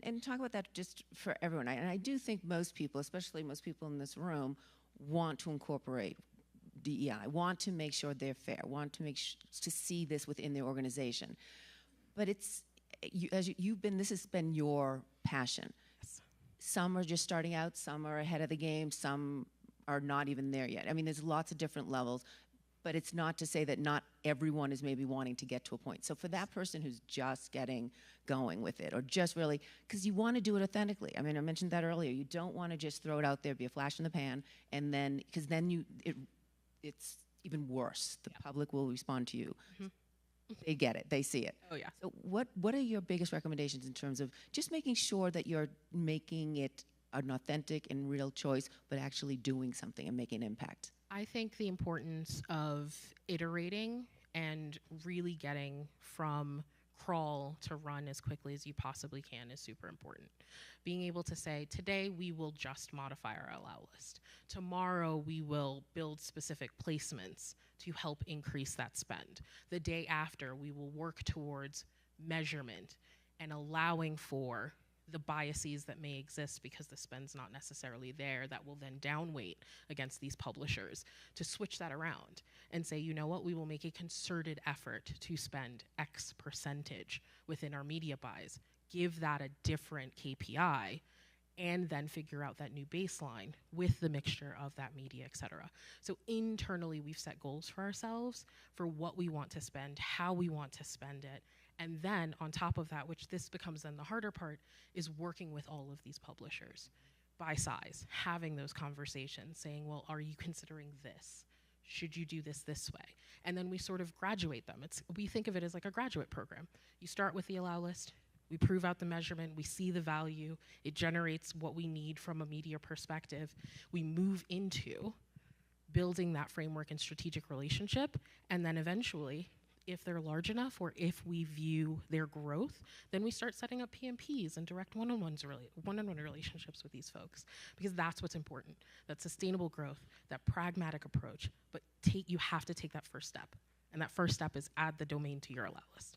and talk about that just for everyone. And I do think most people, especially most people in this room, want to incorporate DEI, want to make sure they're fair, want to to see this within their organization. But it's, this has been your passion. Yes. Some are just starting out, some are ahead of the game, some are not even there yet. I mean, there's lots of different levels, but it's not to say that not everyone is maybe wanting to get to a point. So for that person who's just getting going with it, or just really, because you want to do it authentically. I mean, I mentioned that earlier. You don't want to just throw it out there, be a flash in the pan, and then, because then it's even worse. The public will respond to you. Mm-hmm. They get it, they see it. Oh yeah. So what are your biggest recommendations in terms of just making sure that you're making it an authentic and real choice, but actually doing something and making an impact? I think the importance of iterating and really getting from crawl to run as quickly as you possibly can is super important. Being able to say, today we will just modify our allow list. Tomorrow we will build specific placements to help increase that spend. The day after we will work towards measurement and allowing for the biases that may exist because the spend's not necessarily there that will then downweight against these publishers, to switch that around and say, you know what, we will make a concerted effort to spend X percentage within our media buys, give that a different KPI, and then figure out that new baseline with the mixture of that media, et cetera. So internally, we've set goals for ourselves for what we want to spend, how we want to spend it, and then on top of that, which this becomes then the harder part, is working with all of these publishers by size, having those conversations, saying, well, are you considering this? Should you do this way? And then we sort of graduate them. We think of it as like a graduate program. You start with the allow list, we prove out the measurement, we see the value, it generates what we need from a media perspective. We move into building that framework and strategic relationship, and then eventually, if they're large enough or if we view their growth, then we start setting up PMPs and direct one-on-one relationships with these folks, because that's what's important, that sustainable growth, that pragmatic approach, but you have to take that first step. And that first step is add the domain to your allow list.